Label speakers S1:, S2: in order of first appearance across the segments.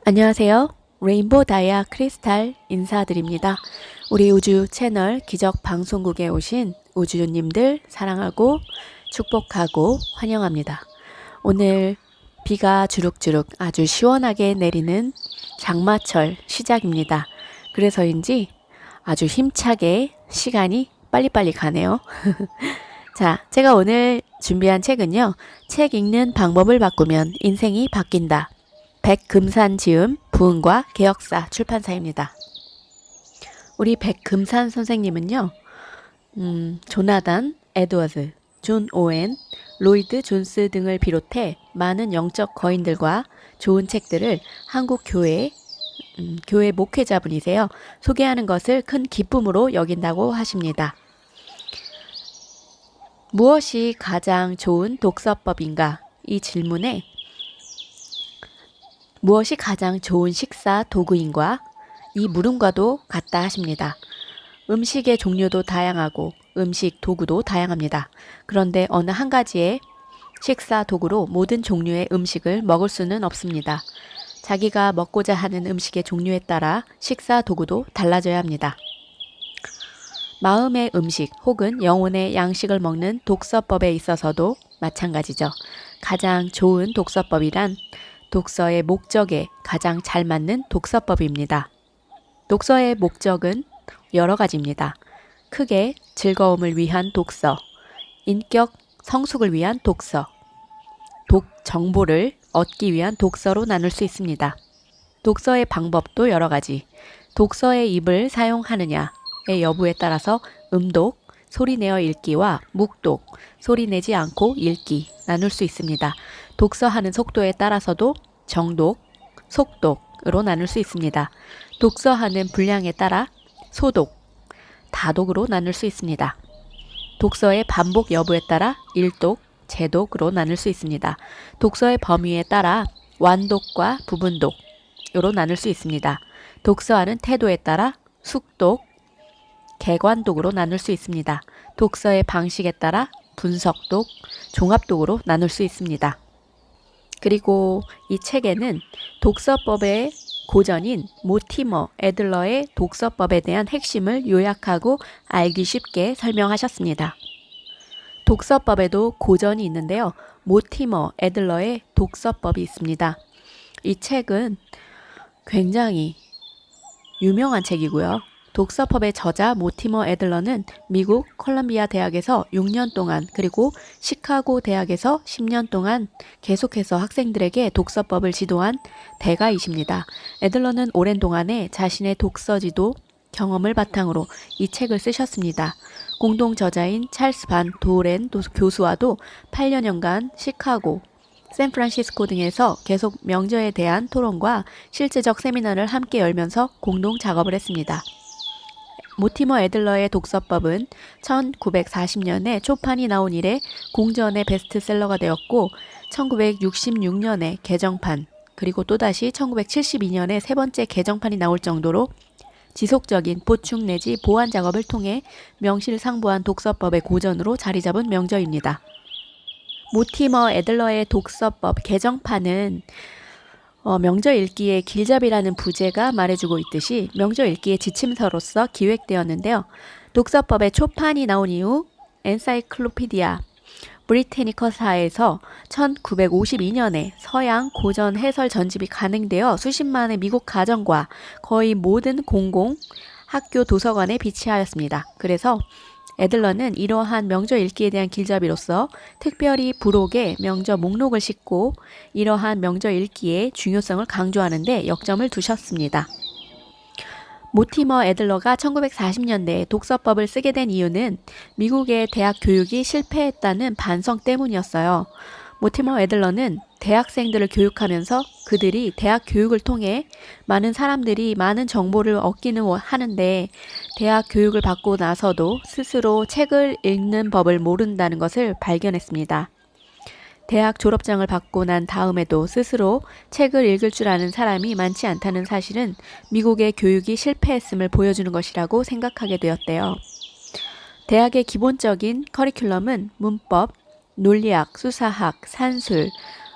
S1: 안녕하세요. 레인보우 다이아 크리스탈 인사드립니다. 우리 우주 채널 기적 방송국에 오신 우주님들 사랑하고 축복하고 환영합니다. 오늘 비가 주룩주룩 아주 시원하게 내리는 장마철 시작입니다. 그래서인지 아주 힘차게 시간이 빨리빨리 가네요. 자, 제가 오늘 준비한 책은요. 책 읽는 방법을 바꾸면 인생이 바뀐다. 백금산 부흥과 개혁사 출판사입니다. 우리 백금산 선생님은요. 조나단 에드워즈, 존 오웬, 로이드 존스 등을 비롯해 많은 영적 거인들과 좋은 책들을 한국 교회 목회자분이세요. 소개하는 것을 큰 기쁨으로 여긴다고 하십니다. 무엇이 가장 좋은 독서법인가? 이 질문에 무엇이 가장 좋은 식사 도구인가? 이 물음과도 같다 하십니다. 음식의 종류도 다양하고 음식 도구도 다양합니다. 그런데 어느 한 가지의 식사 도구로 모든 종류의 음식을 먹을 수는 없습니다. 자기가 먹고자 하는 음식의 종류에 따라 식사 도구도 달라져야 합니다. 마음의 음식 혹은 영혼의 양식을 먹는 독서법에 있어서도 마찬가지죠. 가장 좋은 독서법이란 독서의 목적에 가장 잘 맞는 독서법입니다. 독서의 목적은 여러 가지입니다. 크게 즐거움을 위한 독서, 인격 성숙을 위한 독서, 정보를 얻기 위한 독서로 나눌 수 있습니다. 독서의 방법도 여러 가지. 독서의 입을 사용하느냐의 여부에 따라서 음독, 소리내어 읽기와 묵독, 소리내지 않고 읽기 나눌 수 있습니다. 독서하는 속도에 따라서도 정독, 속독으로 나눌 수 있습니다. 독서하는 분량에 따라 소독, 다독으로 나눌 수 있습니다. 독서의 반복 여부에 따라 일독, 재독으로 나눌 수 있습니다. 독서의 범위에 따라 완독과 부분독으로 나눌 수 있습니다. 독서하는 태도에 따라 숙독, 개관독으로 나눌 수 있습니다. 독서의 방식에 따라 분석독, 종합독으로 나눌 수 있습니다. 그리고 이 책에는 독서법의 고전인 모티머 애들러의 독서법에 대한 핵심을 요약하고 알기 쉽게 설명하셨습니다. 독서법에도 고전이 있는데요. 모티머 애들러의 독서법이 있습니다. 이 책은 굉장히 유명한 책이고요. 독서법의 저자 모티머 애들러는 미국 콜럼비아 대학에서 6년 동안 그리고 시카고 대학에서 10년 동안 계속해서 학생들에게 독서법을 지도한 대가이십니다. 애들러는 오랜 동안에 자신의 독서지도 경험을 바탕으로 이 책을 쓰셨습니다. 공동 저자인 찰스 반 도렌 교수와도 8년간 시카고, 샌프란시스코 등에서 계속 명저에 대한 토론과 실제적 세미나를 함께 열면서 공동 작업을 했습니다. 모티머 애들러의 독서법은 1940년에 초판이 나온 이래 공전의 베스트셀러가 되었고 1966년에 개정판 그리고 또다시 1972년에 세 번째 개정판이 나올 정도로 지속적인 보충 내지 보완 작업을 통해 명실상부한 독서법의 고전으로 자리잡은 명저입니다. 모티머 애들러의 독서법 개정판은 명저 읽기의 길잡이라는 부제가 말해주고 있듯이 명저 읽기의 지침서로서 기획되었는데요. 독서법의 초판이 나온 이후 엔사이클로피디아 브리테니커사에서 1952년에 서양 고전 해설 전집이 가능되어 수십만의 미국 가정과 거의 모든 공공 학교 도서관에 비치하였습니다. 그래서 애들러는 이러한 명저 읽기에 대한 길잡이로서 특별히 부록에 명저 목록을 싣고 이러한 명저 읽기의 중요성을 강조하는 데 역점을 두셨습니다. 모티머 애들러가 1940년대에 독서법을 쓰게 된 이유는 미국의 대학 교육이 실패했다는 반성 때문이었어요. 모티머 애들러는 대학생들을 교육하면서 그들이 대학 교육을 통해 많은 사람들이 많은 정보를 얻기는 하는데 대학 교육을 받고 나서도 스스로 책을 읽는 법을 모른다는 것을 발견했습니다. 대학 졸업장을 받고 난 다음에도 스스로 책을 읽을 줄 아는 사람이 많지 않다는 사실은 미국의 교육이 실패했음을 보여주는 것이라고 생각하게 되었대요. 대학의 기본적인 커리큘럼은 문법, 논리학, 수사학, 산술,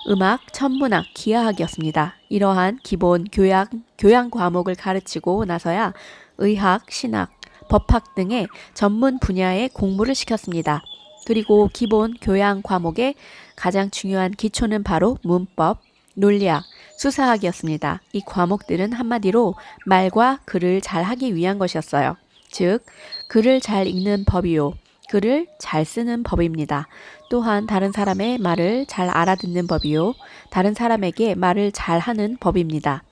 S1: 음악, 천문학, 기하학이었습니다. 이러한 기본 교양 과목을 가르치고 나서야 의학, 신학, 법학 등의 전문 분야의 공부를 시켰습니다. 그리고 기본 교양 과목의 가장 중요한 기초는 바로 문법, 논리학, 수사학이었습니다. 이 과목들은 한마디로 말과 글을 잘 하기 위한 것이었어요. 즉, 글을 잘 읽는 법이요. 글을 잘 쓰는 법입니다. 또한 다른 사람의 말을 잘 알아듣는 법이요. 다른 사람에게 말을 잘 하는 법입니다.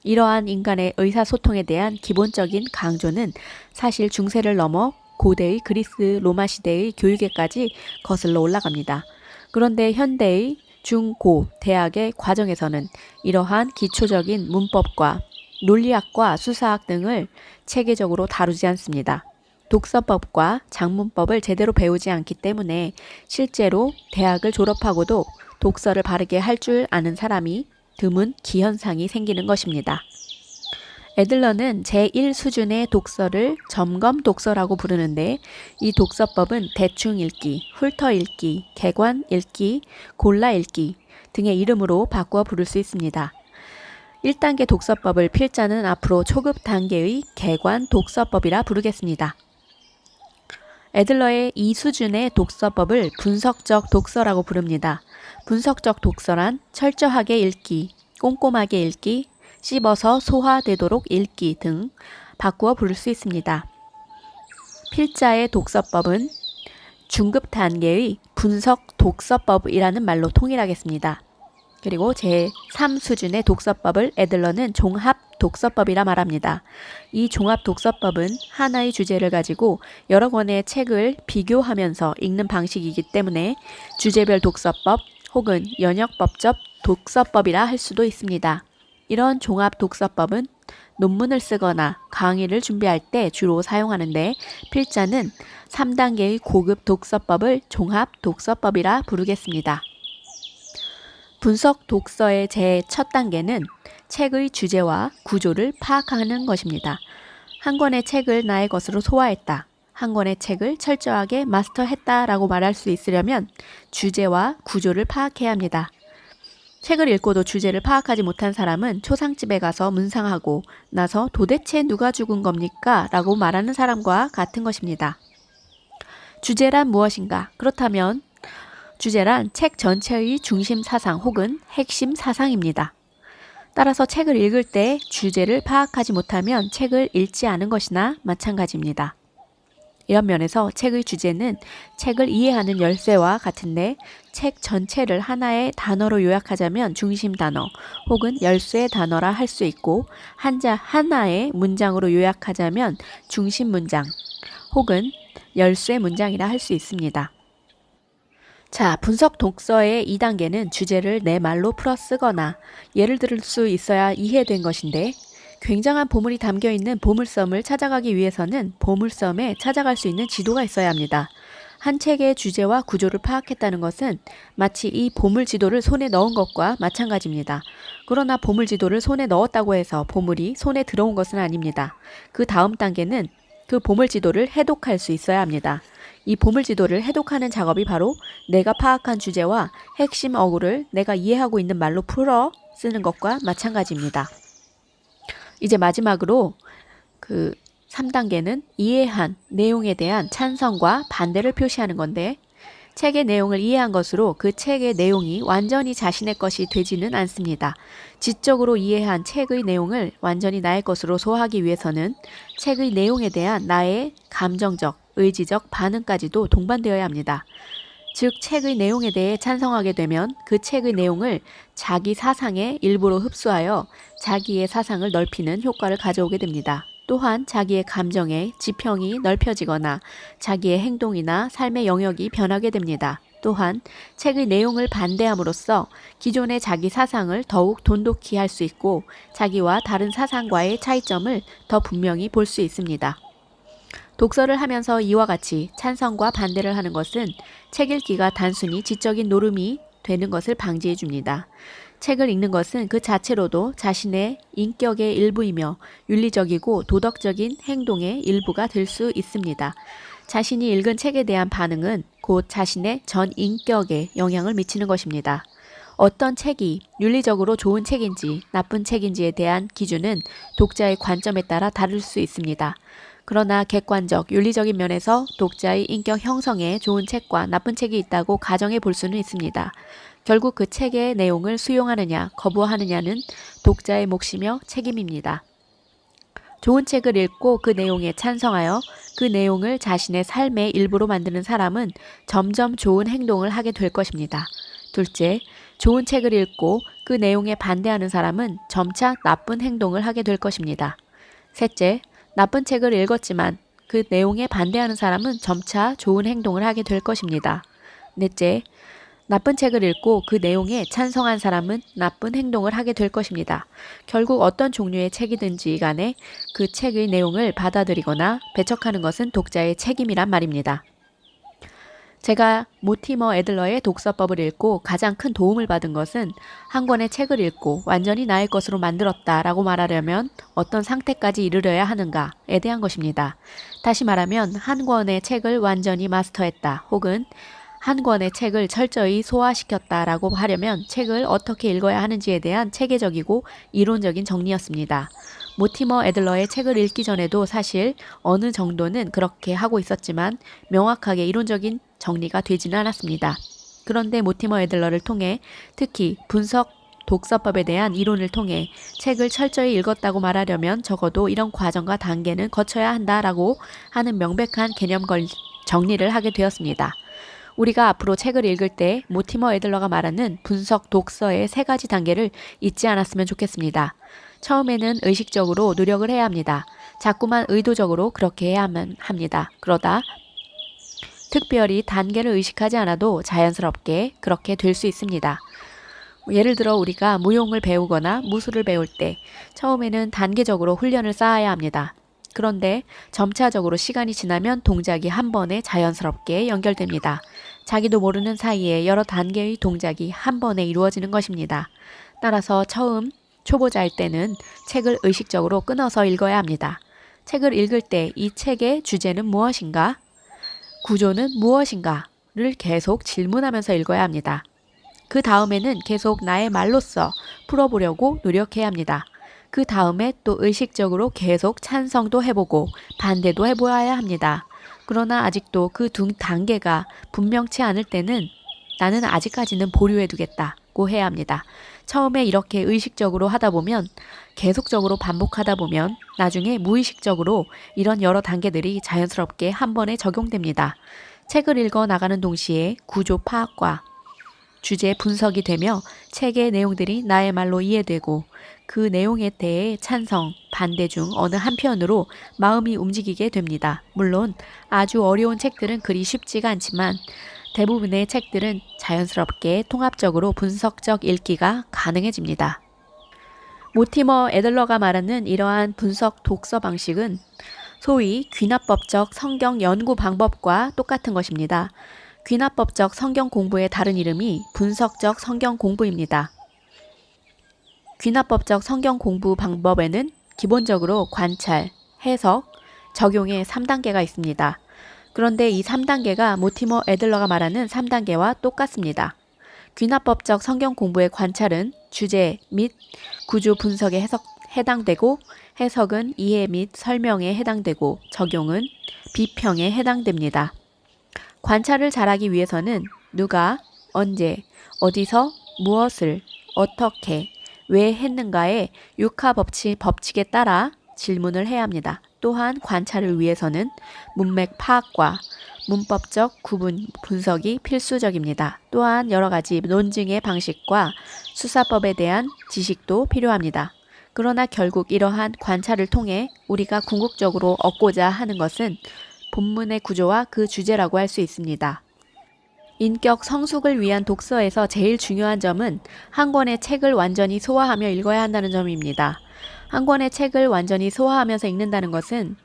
S1: 이러한 인간의 의사소통에 대한 기본적인 강조는 사실 중세를 넘어 고대의 그리스 로마 시대의 교육에까지 거슬러 올라갑니다. 그런데 현대의 중, 고, 대학의 과정에서는 이러한 기초적인 문법과 논리학과 수사학 등을 체계적으로 다루지 않습니다. 독서법과 작문법을 제대로 배우지 않기 때문에 실제로 대학을 졸업하고도 독서를 바르게 할 줄 아는 사람이 드문 기현상이 생기는 것입니다. 애들러는 제1수준의 독서를 점검 독서라고 부르는데 이 독서법은 대충 읽기, 훑어 읽기, 개관 읽기, 골라 읽기 등의 이름으로 바꾸어 부를 수 있습니다. 1단계 독서법을 필자는 앞으로 초급 단계의 개관 독서법이라 부르겠습니다. 애들러의 이 수준의 독서법을 분석적 독서라고 부릅니다. 분석적 독서란 철저하게 읽기, 꼼꼼하게 읽기, 씹어서 소화되도록 읽기 등 바꾸어 부를 수 있습니다. 필자의 독서법은 중급 단계의 분석 독서법이라는 말로 통일하겠습니다. 그리고 제3수준의 독서법을 애들러는 종합 독서법이라 말합니다. 이 종합 독서법은 하나의 주제를 가지고 여러 권의 책을 비교하면서 읽는 방식이기 때문에 주제별 독서법 혹은 연역법적 독서법이라 할 수도 있습니다. 이런 종합 독서법은 논문을 쓰거나 강의를 준비할 때 주로 사용하는데 필자는 3단계의 고급 독서법을 종합 독서법이라 부르겠습니다. 분석 독서의 제1 단계는 책의 주제와 구조를 파악하는 것입니다. 한 권의 책을 나의 것으로 소화했다. 한 권의 책을 철저하게 마스터했다라고 말할 수 있으려면 주제와 구조를 파악해야 합니다. 책을 읽고도 주제를 파악하지 못한 사람은 초상집에 가서 문상하고 나서 도대체 누가 죽은 겁니까? 라고 말하는 사람과 같은 것입니다. 주제란 무엇인가? 그렇다면 주제란 책 전체의 중심 사상 혹은 핵심 사상입니다. 따라서 책을 읽을 때 주제를 파악하지 못하면 책을 읽지 않은 것이나 마찬가지입니다. 이런 면에서 책의 주제는 책을 이해하는 열쇠와 같은데 책 전체를 하나의 단어로 요약하자면 중심 단어 혹은 열쇠 단어라 할 수 있고 하나의 문장으로 요약하자면 중심 문장 혹은 열쇠 문장이라 할 수 있습니다. 자, 분석 독서의 2단계는 주제를 내 말로 풀어 쓰거나 예를 들 수 있어야 이해된 것인데 굉장한 보물이 담겨있는 보물섬을 찾아가기 위해서는 보물섬에 찾아갈 수 있는 지도가 있어야 합니다. 한 책의 주제와 구조를 파악했다는 것은 마치 이 보물지도를 손에 넣은 것과 마찬가지입니다. 그러나 보물지도를 손에 넣었다고 해서 보물이 손에 들어온 것은 아닙니다. 그 다음 단계는 그 보물지도를 해독할 수 있어야 합니다. 이 보물지도를 해독하는 작업이 바로 내가 파악한 주제와 핵심 어구를 내가 이해하고 있는 말로 풀어 쓰는 것과 마찬가지입니다. 이제 마지막으로 그 3단계는 이해한 내용에 대한 찬성과 반대를 표시하는 건데 책의 내용을 이해한 것으로 그 책의 내용이 완전히 자신의 것이 되지는 않습니다. 지적으로 이해한 책의 내용을 완전히 나의 것으로 소화하기 위해서는 책의 내용에 대한 나의 감정적, 의지적 반응까지도 동반되어야 합니다. 즉 책의 내용에 대해 찬성하게 되면 그 책의 내용을 자기 사상의 일부로 흡수하여 자기의 사상을 넓히는 효과를 가져오게 됩니다. 또한 자기의 감정의 지평이 넓혀지거나 자기의 행동이나 삶의 영역이 변하게 됩니다. 또한 책의 내용을 반대함으로써 기존의 자기 사상을 더욱 돈독히 할 수 있고 자기와 다른 사상과의 차이점을 더 분명히 볼 수 있습니다. 독서를 하면서 이와 같이 찬성과 반대를 하는 것은 책 읽기가 단순히 지적인 노름이 되는 것을 방지해 줍니다. 책을 읽는 것은 그 자체로도 자신의 인격의 일부이며 윤리적이고 도덕적인 행동의 일부가 될 수 있습니다. 자신이 읽은 책에 대한 반응은 곧 자신의 전 인격에 영향을 미치는 것입니다. 어떤 책이 윤리적으로 좋은 책인지 나쁜 책인지에 대한 기준은 독자의 관점에 따라 다를 수 있습니다. 그러나 객관적, 윤리적인 면에서 독자의 인격 형성에 좋은 책과 나쁜 책이 있다고 가정해 볼 수는 있습니다. 결국 그 책의 내용을 수용하느냐, 거부하느냐는 독자의 몫이며 책임입니다. 좋은 책을 읽고 그 내용에 찬성하여 그 내용을 자신의 삶의 일부로 만드는 사람은 점점 좋은 행동을 하게 될 것입니다. 둘째, 좋은 책을 읽고 그 내용에 반대하는 사람은 점차 나쁜 행동을 하게 될 것입니다. 셋째, 나쁜 책을 읽었지만 그 내용에 반대하는 사람은 점차 좋은 행동을 하게 될 것입니다. 넷째, 나쁜 책을 읽고 그 내용에 찬성한 사람은 나쁜 행동을 하게 될 것입니다. 결국 어떤 종류의 책이든지 간에 그 책의 내용을 받아들이거나 배척하는 것은 독자의 책임이란 말입니다. 제가 모티머 애들러의 독서법을 읽고 가장 큰 도움을 받은 것은 한 권의 책을 읽고 완전히 나의 것으로 만들었다라고 말하려면 어떤 상태까지 이르러야 하는가에 대한 것입니다. 다시 말하면 한 권의 책을 완전히 마스터했다 혹은 한 권의 책을 철저히 소화시켰다라고 하려면 책을 어떻게 읽어야 하는지에 대한 체계적이고 이론적인 정리였습니다. 모티머 애들러의 책을 읽기 전에도 사실 어느 정도는 그렇게 하고 있었지만 명확하게 이론적인 정리가 되지는 않았습니다. 그런데 모티머 애들러를 통해 특히 분석 독서법에 대한 이론을 통해 책을 철저히 읽었다고 말하려면 적어도 이런 과정과 단계는 거쳐야 한다라고 하는 명백한 개념 정리를 하게 되었습니다. 우리가 앞으로 책을 읽을 때 모티머 애들러가 말하는 분석 독서의 3가지 단계를 잊지 않았으면 좋겠습니다. 처음에는 의식적으로 노력을 해야 합니다. 자꾸만 의도적으로 그렇게 해야만 합니다. 그러다 특별히 단계를 의식하지 않아도 자연스럽게 그렇게 될 수 있습니다. 예를 들어 우리가 무용을 배우거나 무술을 배울 때 처음에는 단계적으로 훈련을 쌓아야 합니다. 그런데 점차적으로 시간이 지나면 동작이 한 번에 자연스럽게 연결됩니다. 자기도 모르는 사이에 여러 단계의 동작이 한 번에 이루어지는 것입니다. 따라서 처음 초보자일 때는 책을 의식적으로 끊어서 읽어야 합니다. 책을 읽을 때 이 책의 주제는 무엇인가? 구조는 무엇인가를 계속 질문하면서 읽어야 합니다. 그 다음에는 계속 나의 말로써 풀어보려고 노력해야 합니다. 그 다음에 또 의식적으로 계속 찬성도 해보고 반대도 해보아야 합니다. 그러나 아직도 그 두 단계가 분명치 않을 때는 나는 아직까지는 보류해두겠다고 해야 합니다. 처음에 이렇게 의식적으로 하다 보면 계속적으로 반복하다 보면 나중에 무의식적으로 이런 여러 단계들이 자연스럽게 한 번에 적용됩니다. 책을 읽어 나가는 동시에 구조 파악과 주제 분석이 되며 책의 내용들이 나의 말로 이해되고 그 내용에 대해 찬성, 반대 중 어느 한편으로 마음이 움직이게 됩니다. 물론 아주 어려운 책들은 그리 쉽지가 않지만 대부분의 책들은 자연스럽게 통합적으로 분석적 읽기가 가능해집니다. 모티머 애들러가 말하는 이러한 분석 독서 방식은 소위 귀납법적 성경 연구 방법과 똑같은 것입니다. 귀납법적 성경 공부의 다른 이름이 분석적 성경 공부입니다. 귀납법적 성경 공부 방법에는 기본적으로 관찰, 해석, 적용의 3단계가 있습니다. 그런데 이 3단계가 모티머 애들러가 말하는 3단계와 똑같습니다. 귀납법적 성경 공부의 관찰은 주제 및 구조 분석에 해당되고 해석은 이해 및 설명에 해당되고 적용은 비평에 해당됩니다. 관찰을 잘하기 위해서는 누가, 언제, 어디서, 무엇을, 어떻게, 왜 했는가의 육하 법칙에 따라 질문을 해야 합니다. 또한 관찰을 위해서는 문맥 파악과 문법적 구분 분석이 필수적입니다. 또한 여러 가지 논증의 방식과 수사법에 대한 지식도 필요합니다. 그러나 결국 이러한 관찰을 통해 우리가 궁극적으로 얻고자 하는 것은 본문의 구조와 그 주제라고 할 수 있습니다. 인격 성숙을 위한 독서에서 제일 중요한 점은 한 권의 책을 완전히 소화하며 읽어야 한다는 점입니다. 한 권의 책을 완전히 소화하면서 읽는다는 것은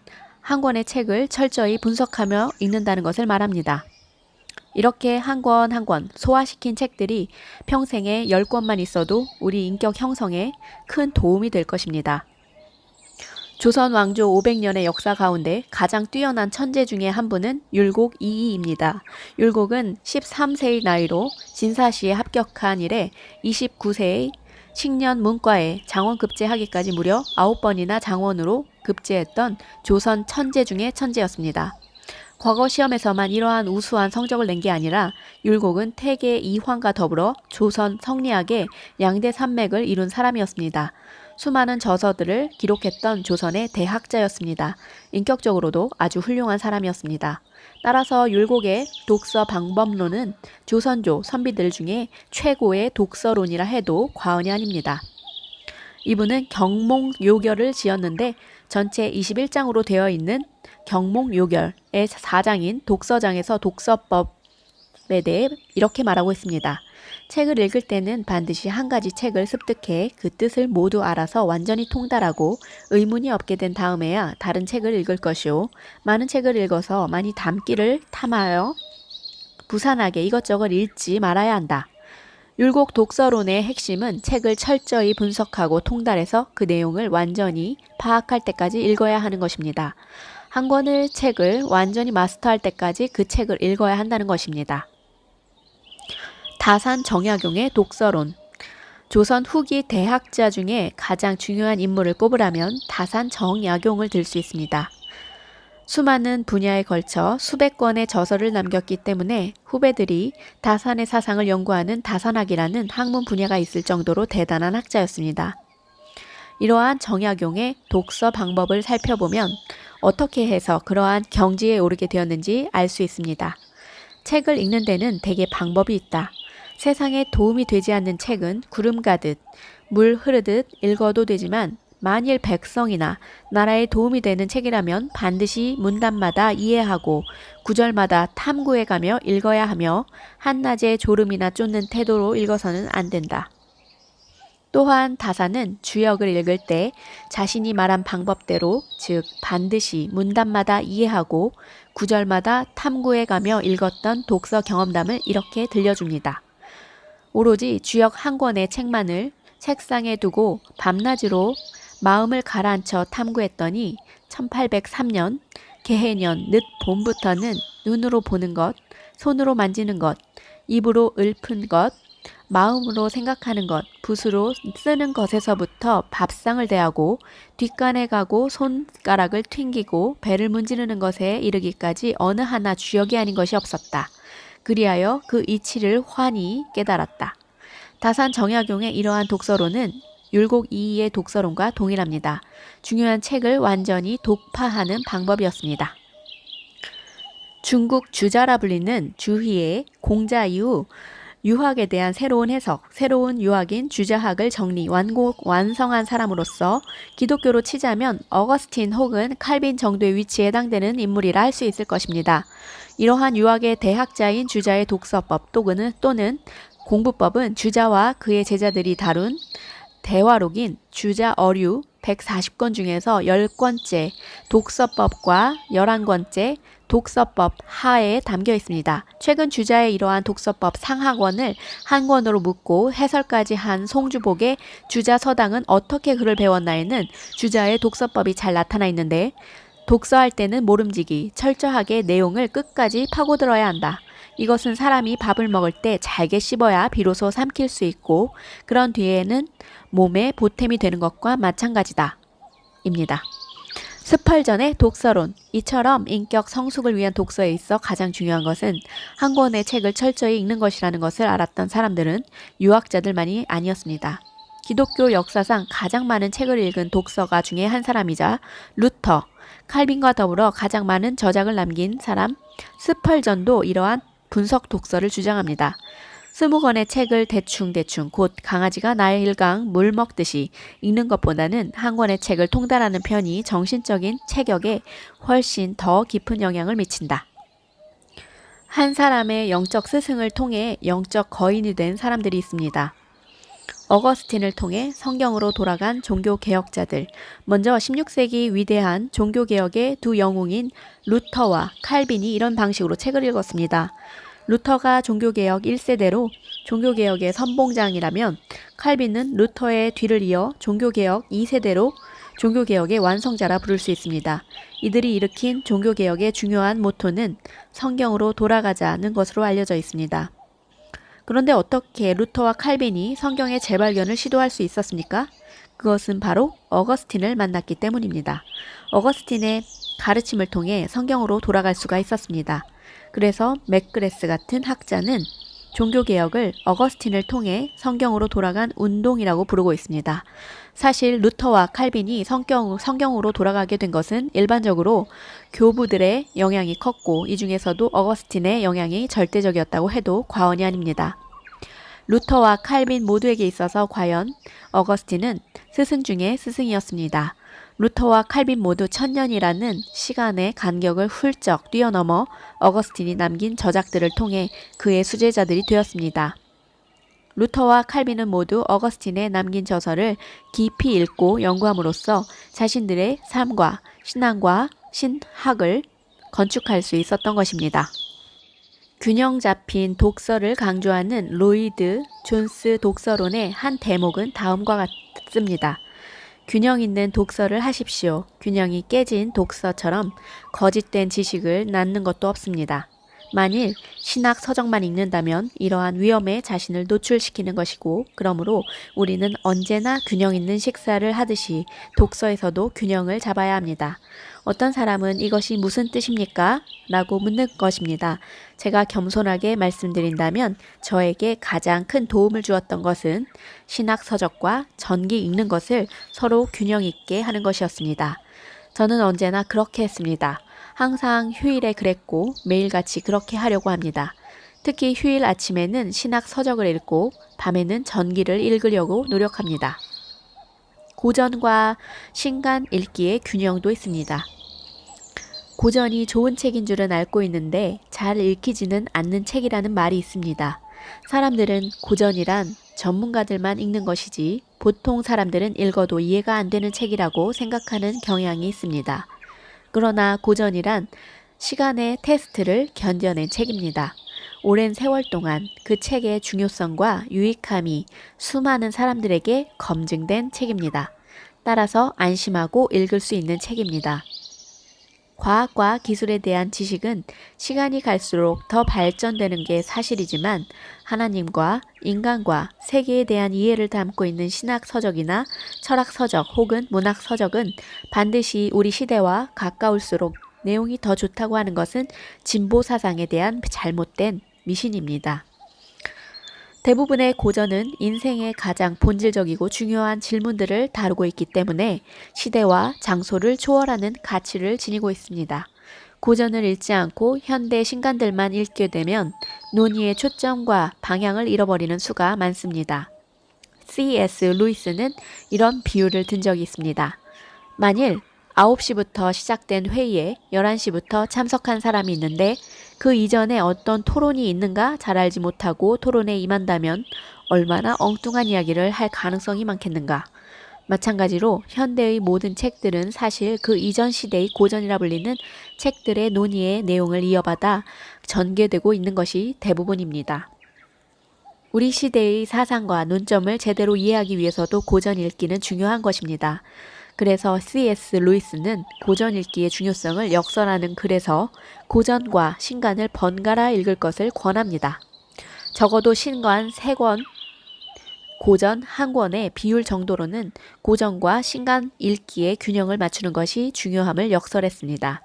S1: 한 권의 책을 철저히 분석하며 읽는다는 것을 말합니다. 이렇게 한 권 한 권 소화시킨 책들이 평생에 10권만 있어도 우리 인격 형성에 큰 도움이 될 것입니다. 조선 왕조 500년의 역사 가운데 가장 뛰어난 천재 중에 한 분은 율곡 이이입니다. 율곡은 13세의 나이로 진사시에 합격한 이래 29세의 식년 문과에 장원 급제하기까지 무려 9번이나 장원으로 급제했던 조선 천재 중의 천재였습니다. 과거 시험에서만 이러한 우수한 성적을 낸 게 아니라 율곡은 태계 이황과 더불어 조선 성리학의 양대 산맥을 이룬 사람이었습니다. 수많은 저서들을 기록했던 조선의 대학자였습니다. 인격적으로도 아주 훌륭한 사람이었습니다. 따라서 율곡의 독서 방법론은 조선조 선비들 중에 최고의 독서론이라 해도 과언이 아닙니다. 이분은 경몽요결을 지었는데 전체 21장으로 되어 있는 경몽요결의 4장인 독서장에서 독서법에 대해 이렇게 말하고 있습니다. 책을 읽을 때는 반드시 한 가지 책을 습득해 그 뜻을 모두 알아서 완전히 통달하고 의문이 없게 된 다음에야 다른 책을 읽을 것이요. 많은 책을 읽어서 많이 담기를 탐하여 부산하게 이것저것 읽지 말아야 한다. 율곡 독서론의 핵심은 책을 철저히 분석하고 통달해서 그 내용을 완전히 파악할 때까지 읽어야 하는 것입니다. 한 권의 책을 완전히 마스터할 때까지 그 책을 읽어야 한다는 것입니다. 다산 정약용의 독서론. 조선 후기 대학자 중에 가장 중요한 인물을 꼽으라면 다산 정약용을 들 수 있습니다. 수많은 분야에 걸쳐 수백 권의 저서를 남겼기 때문에 후배들이 다산의 사상을 연구하는 다산학이라는 학문 분야가 있을 정도로 대단한 학자였습니다. 이러한 정약용의 독서 방법을 살펴보면 어떻게 해서 그러한 경지에 오르게 되었는지 알 수 있습니다. 책을 읽는 데는 대개 방법이 있다. 세상에 도움이 되지 않는 책은 구름 가듯 물 흐르듯 읽어도 되지만 만일 백성이나 나라에 도움이 되는 책이라면 반드시 문단마다 이해하고 구절마다 탐구해가며 읽어야 하며 한낮에 졸음이나 쫓는 태도로 읽어서는 안 된다. 또한 다산은 주역을 읽을 때 자신이 말한 방법대로 즉 반드시 문단마다 이해하고 구절마다 탐구해가며 읽었던 독서 경험담을 이렇게 들려줍니다. 오로지 주역 한 권의 책만을 책상에 두고 밤낮으로 마음을 가라앉혀 탐구했더니 1803년 개해년 늦 봄부터는 눈으로 보는 것, 손으로 만지는 것, 입으로 읊은 것, 마음으로 생각하는 것, 붓으로 쓰는 것에서부터 밥상을 대하고 뒷간에 가고 손가락을 튕기고 배를 문지르는 것에 이르기까지 어느 하나 주역이 아닌 것이 없었다. 그리하여 그 이치를 환히 깨달았다. 다산 정약용의 이러한 독서론은 율곡 이이의 독서론과 동일합니다. 중요한 책을 완전히 독파하는 방법이었습니다. 중국 주자라 불리는 주희의 공자 이후 유학에 대한 새로운 해석, 새로운 유학인 주자학을 정리, 완성한 사람으로서 기독교로 치자면 어거스틴 혹은 칼빈 정도의 위치에 해당되는 인물이라 할 수 있을 것입니다. 이러한 유학의 대학자인 주자의 독서법 또는 공부법은 주자와 그의 제자들이 다룬 대화록인 주자 어류 140권 중에서 10권째 독서법과 11권째 독서법 하에 담겨 있습니다. 최근 주자의 이러한 독서법 상하권을 한 권으로 묶고 해설까지 한 송주복의 주자 서당은 어떻게 글을 배웠나에는 주자의 독서법이 잘 나타나 있는데 독서할 때는 모름지기, 철저하게 내용을 끝까지 파고들어야 한다. 이것은 사람이 밥을 먹을 때 잘게 씹어야 비로소 삼킬 수 있고 그런 뒤에는 몸에 보탬이 되는 것과 마찬가지다. 입니다. 스펄전의 독서론. 이처럼 인격 성숙을 위한 독서에 있어 가장 중요한 것은 한 권의 책을 철저히 읽는 것이라는 것을 알았던 사람들은 유학자들만이 아니었습니다. 기독교 역사상 가장 많은 책을 읽은 독서가 중에 한 사람이자 루터, 칼빈과 더불어 가장 많은 저작을 남긴 사람 스펄전도 이러한 분석 독서를 주장합니다. 20권의 책을 대충 곧 강아지가 나일강 물 먹듯이 읽는 것보다는 한 권의 책을 통달하는 편이 정신적인 체격에 훨씬 더 깊은 영향을 미친다. 한 사람의 영적 스승을 통해 영적 거인이 된 사람들이 있습니다. 어거스틴을 통해 성경으로 돌아간 종교개혁자들. 먼저 16세기 위대한 종교개혁의 두 영웅인 루터와 칼빈이 이런 방식으로 책을 읽었습니다. 루터가 종교개혁 1세대로 종교개혁의 선봉장이라면 칼빈은 루터의 뒤를 이어 종교개혁 2세대로 종교개혁의 완성자라 부를 수 있습니다. 이들이 일으킨 종교개혁의 중요한 모토는 성경으로 돌아가자는 것으로 알려져 있습니다. 그런데 어떻게 루터와 칼빈이 성경의 재발견을 시도할 수 있었습니까? 그것은 바로 어거스틴을 만났기 때문입니다. 어거스틴의 가르침을 통해 성경으로 돌아갈 수가 있었습니다. 그래서 맥그레스 같은 학자는 종교개혁을 어거스틴을 통해 성경으로 돌아간 운동이라고 부르고 있습니다. 사실 루터와 칼빈이 성경으로 돌아가게 된 것은 일반적으로 교부들의 영향이 컸고 이 중에서도 어거스틴의 영향이 절대적이었다고 해도 과언이 아닙니다. 루터와 칼빈 모두에게 있어서 과연 어거스틴은 스승 중에 스승이었습니다. 루터와 칼빈 모두 1000년이라는 시간의 간격을 훌쩍 뛰어넘어 어거스틴이 남긴 저작들을 통해 그의 수제자들이 되었습니다. 루터와 칼빈은 모두 어거스틴의 남긴 저서를 깊이 읽고 연구함으로써 자신들의 삶과 신앙과 신학을 건축할 수 있었던 것입니다. 균형 잡힌 독서를 강조하는 로이드 존스 독서론의 한 대목은 다음과 같습니다. 균형 있는 독서를 하십시오. 균형이 깨진 독서처럼 거짓된 지식을 낳는 것도 없습니다. 만일 신학 서적만 읽는다면 이러한 위험에 자신을 노출시키는 것이고, 그러므로 우리는 언제나 균형 있는 식사를 하듯이 독서에서도 균형을 잡아야 합니다. 어떤 사람은 이것이 무슨 뜻입니까? 라고 묻는 것입니다. 제가 겸손하게 말씀드린다면 저에게 가장 큰 도움을 주었던 것은 신학 서적과 전기 읽는 것을 서로 균형 있게 하는 것이었습니다. 저는 언제나 그렇게 했습니다. 항상 휴일에 그랬고 매일같이 그렇게 하려고 합니다. 특히 휴일 아침에는 신학 서적을 읽고 밤에는 전기를 읽으려고 노력합니다. 고전과 신간 읽기의 균형도 있습니다. 고전이 좋은 책인 줄은 알고 있는데 잘 읽히지는 않는 책이라는 말이 있습니다. 사람들은 고전이란 전문가들만 읽는 것이지 보통 사람들은 읽어도 이해가 안 되는 책이라고 생각하는 경향이 있습니다. 그러나 고전이란 시간의 테스트를 견뎌낸 책입니다. 오랜 세월 동안 그 책의 중요성과 유익함이 수많은 사람들에게 검증된 책입니다. 따라서 안심하고 읽을 수 있는 책입니다. 과학과 기술에 대한 지식은 시간이 갈수록 더 발전되는 게 사실이지만 하나님과 인간과 세계에 대한 이해를 담고 있는 신학 서적이나 철학 서적 혹은 문학 서적은 반드시 우리 시대와 가까울수록 내용이 더 좋다고 하는 것은 진보 사상에 대한 잘못된 미신입니다. 대부분의 고전은 인생의 가장 본질적이고 중요한 질문들을 다루고 있기 때문에 시대와 장소를 초월하는 가치를 지니고 있습니다. 고전을 읽지 않고 현대 신간들만 읽게 되면 논의의 초점과 방향을 잃어버리는 수가 많습니다. C.S. 루이스는 이런 비유를 든 적이 있습니다. 만일 9시부터 시작된 회의에 11시부터 참석한 사람이 있는데 그 이전에 어떤 토론이 있는가 잘 알지 못하고 토론에 임한다면 얼마나 엉뚱한 이야기를 할 가능성이 많겠는가. 마찬가지로 현대의 모든 책들은 사실 그 이전 시대의 고전이라 불리는 책들의 논의의 내용을 이어받아 전개되고 있는 것이 대부분입니다. 우리 시대의 사상과 논점을 제대로 이해하기 위해서도 고전 읽기는 중요한 것입니다. 그래서 C.S. 루이스는 고전 읽기의 중요성을 역설하는 글에서 고전과 신간을 번갈아 읽을 것을 권합니다. 적어도 신간 3권, 고전 1권의 비율 정도로는 고전과 신간 읽기의 균형을 맞추는 것이 중요함을 역설했습니다.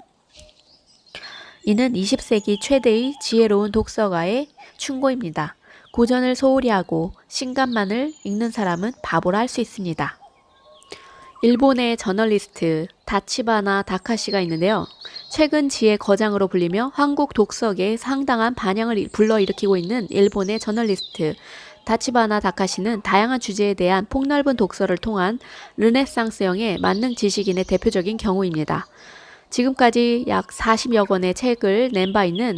S1: 이는 20세기 최대의 지혜로운 독서가의 충고입니다. 고전을 소홀히 하고 신간만을 읽는 사람은 바보라 할 수 있습니다. 일본의 저널리스트 다치바나 다카시가 있는데요. 최근 지의 거장으로 불리며 한국 독서계에 상당한 반향을 불러일으키고 있는 일본의 저널리스트 다치바나 다카시는 다양한 주제에 대한 폭넓은 독서를 통한 르네상스형의 만능 지식인의 대표적인 경우입니다. 지금까지 약 40여 권의 책을 낸 바 있는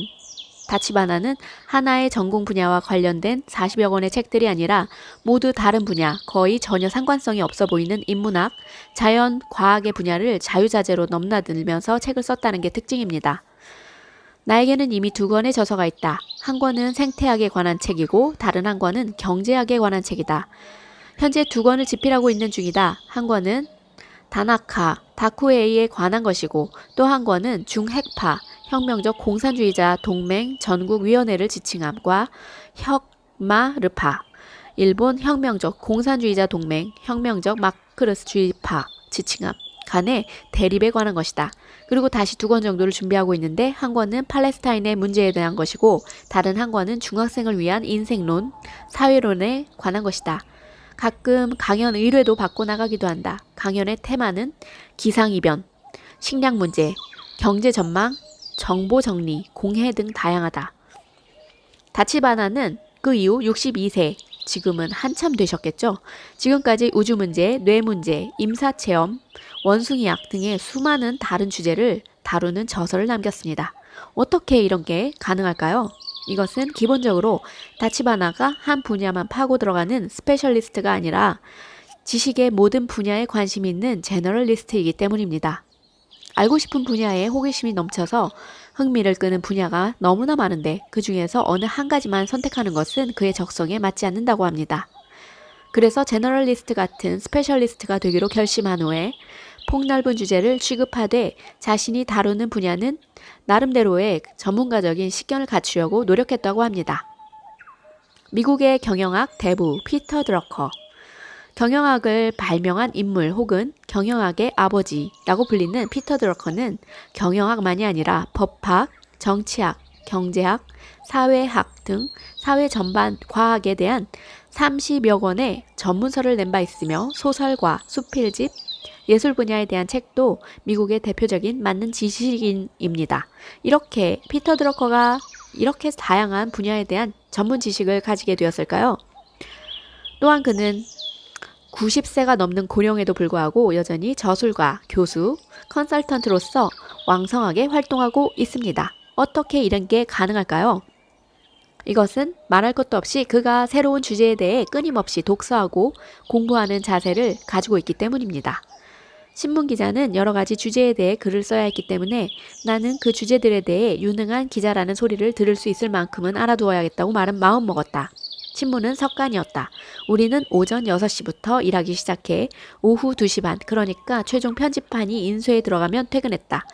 S1: 다치바나는 하나의 전공 분야와 관련된 40여 권의 책들이 아니라 모두 다른 분야, 거의 전혀 상관성이 없어 보이는 인문학, 자연, 과학의 분야를 자유자재로 넘나들면서 책을 썼다는 게 특징입니다. 나에게는 이미 2권의 저서가 있다. 한 권은 생태학에 관한 책이고 다른 한 권은 경제학에 관한 책이다. 현재 2권을 집필하고 있는 중이다. 한 권은 다나카, 다쿠에이에 관한 것이고 또 한 권은 중핵파, 혁명적 공산주의자 동맹 전국위원회를 지칭함과 혁마르파, 일본 혁명적 공산주의자 동맹 혁명적 마크스주의파 지칭함 간의 대립에 관한 것이다. 그리고 다시 2권 정도를 준비하고 있는데 한 권은 팔레스타인의 문제에 대한 것이고 다른 한 권은 중학생을 위한 인생론, 사회론에 관한 것이다. 가끔 강연 의뢰도 받고 나가기도 한다. 강연의 테마는 기상이변, 식량 문제, 경제 전망, 정보 정리, 공해 등 다양하다. 다치바나는 그 이후 62세, 지금은 한참 되셨겠죠? 지금까지 우주 문제, 뇌 문제, 임사체험, 원숭이학 등의 수많은 다른 주제를 다루는 저서를 남겼습니다. 어떻게 이런 게 가능할까요? 이것은 기본적으로 다치바나가 한 분야만 파고 들어가는 스페셜리스트가 아니라 지식의 모든 분야에 관심이 있는 제너럴리스트이기 때문입니다. 알고 싶은 분야에 호기심이 넘쳐서 흥미를 끄는 분야가 너무나 많은데 그 중에서 어느 한 가지만 선택하는 것은 그의 적성에 맞지 않는다고 합니다. 그래서 제너럴리스트 같은 스페셜리스트가 되기로 결심한 후에 폭넓은 주제를 취급하되 자신이 다루는 분야는 나름대로의 전문가적인 식견을 갖추려고 노력했다고 합니다. 미국의 경영학 대부 피터 드러커, 경영학을 발명한 인물 혹은 경영학의 아버지라고 불리는 피터 드러커는 경영학만이 아니라 법학, 정치학, 경제학, 사회학 등 사회 전반 과학에 대한 30여 권의 전문서를 낸 바 있으며 소설과 수필집, 예술 분야에 대한 책도 미국의 대표적인 맞는 지식인입니다. 이렇게 피터 드러커가 이렇게 다양한 분야에 대한 전문 지식을 가지게 되었을까요? 또한 그는 90세가 넘는 고령에도 불구하고 여전히 저술가, 교수, 컨설턴트로서 왕성하게 활동하고 있습니다. 어떻게 이런 게 가능할까요? 이것은 말할 것도 없이 그가 새로운 주제에 대해 끊임없이 독서하고 공부하는 자세를 가지고 있기 때문입니다. 신문기자는 여러 가지 주제에 대해 글을 써야 했기 때문에 나는 그 주제들에 대해 유능한 기자라는 소리를 들을 수 있을 만큼은 알아두어야겠다고 마음먹었다. 신문은 석간이었다. 우리는 오전 6시부터 일하기 시작해 오후 2시 반, 그러니까 최종 편집판이 인쇄에 들어가면 퇴근했다.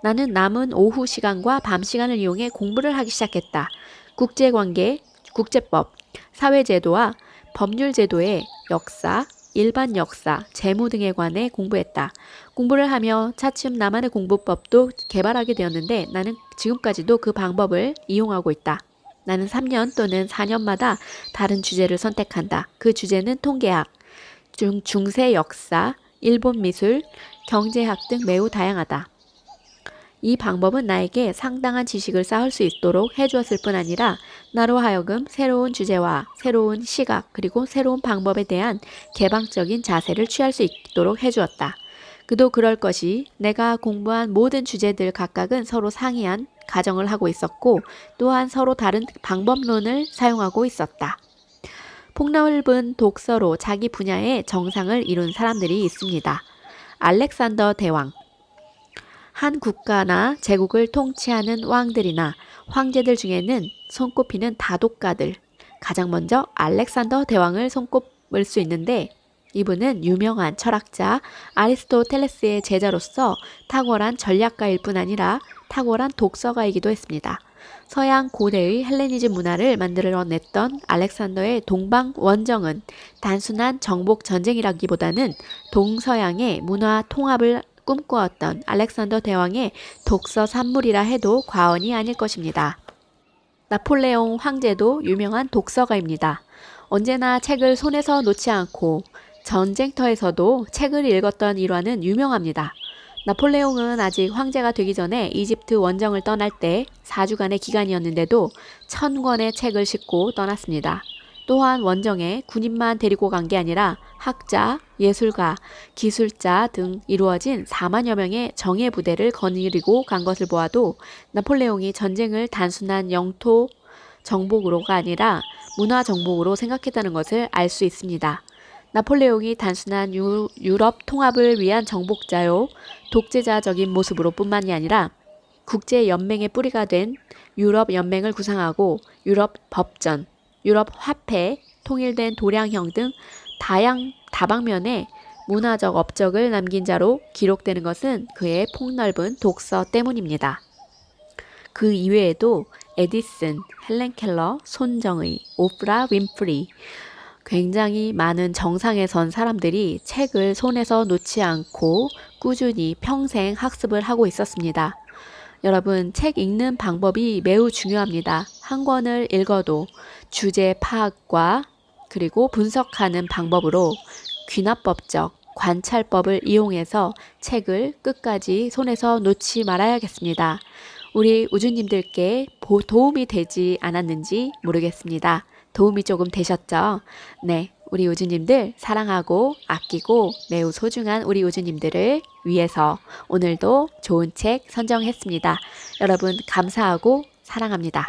S1: 나는 남은 오후 시간과 밤 시간을 이용해 공부를 하기 시작했다. 국제관계, 국제법, 사회제도와 법률제도의 역사, 일반 역사, 재무 등에 관해 공부했다. 공부를 하며 차츰 나만의 공부법도 개발하게 되었는데 나는 지금까지도 그 방법을 이용하고 있다. 나는 3년 또는 4년마다 다른 주제를 선택한다. 그 주제는 통계학, 중세 역사, 일본 미술, 경제학 등 매우 다양하다. 이 방법은 나에게 상당한 지식을 쌓을 수 있도록 해주었을 뿐 아니라 나로 하여금 새로운 주제와 새로운 시각 그리고 새로운 방법에 대한 개방적인 자세를 취할 수 있도록 해주었다. 그도 그럴 것이 내가 공부한 모든 주제들 각각은 서로 상이한 가정을 하고 있었고 또한 서로 다른 방법론을 사용하고 있었다. 폭넓은 독서로 자기 분야의 정상을 이룬 사람들이 있습니다. 알렉산더 대왕, 한 국가나 제국을 통치하는 왕들이나 황제들 중에는 손꼽히는 다독가들, 가장 먼저 알렉산더 대왕을 손꼽을 수 있는데 이분은 유명한 철학자 아리스토텔레스의 제자로서 탁월한 전략가일 뿐 아니라 탁월한 독서가이기도 했습니다. 서양 고대의 헬레니즘 문화를 만들어냈던 알렉산더의 동방 원정은 단순한 정복 전쟁이라기보다는 동서양의 문화 통합을 꿈꾸었던 알렉산더 대왕의 독서 산물이라 해도 과언이 아닐 것입니다. 나폴레옹 황제도 유명한 독서가입니다. 언제나 책을 손에서 놓지 않고 전쟁터에서도 책을 읽었던 일화는 유명합니다. 나폴레옹은 아직 황제가 되기 전에 이집트 원정을 떠날 때 4주간의 기간이었는데도 1000권의 책을 싣고 떠났습니다. 또한 원정에 군인만 데리고 간 게 아니라 학자, 예술가, 기술자 등 이루어진 4만여 명의 정예 부대를 거느리고 간 것을 보아도 나폴레옹이 전쟁을 단순한 영토 정복으로가 아니라 문화 정복으로 생각했다는 것을 알 수 있습니다. 나폴레옹이 단순한 유럽 통합을 위한 정복자요, 독재자적인 모습으로 뿐만이 아니라 국제연맹의 뿌리가 된 유럽 연맹을 구상하고 유럽 법전, 유럽 화폐, 통일된 도량형 등 다방면에 문화적 업적을 남긴 자로 기록되는 것은 그의 폭넓은 독서 때문입니다. 그 이외에도 에디슨, 헬렌 켈러, 손정의, 오프라 윈프리, 굉장히 많은 정상에 선 사람들이 책을 손에서 놓지 않고 꾸준히 평생 학습을 하고 있었습니다. 여러분, 책 읽는 방법이 매우 중요합니다. 한 권을 읽어도 주제 파악과 그리고 분석하는 방법으로 귀납법적 관찰법을 이용해서 책을 끝까지 손에서 놓지 말아야겠습니다. 우리 우주님들께 도움이 되지 않았는지 모르겠습니다. 도움이 조금 되셨죠? 네, 우리 우주님들 사랑하고 아끼고 매우 소중한 우리 우주님들을 위해서 오늘도 좋은 책 선정했습니다. 여러분 감사하고 사랑합니다.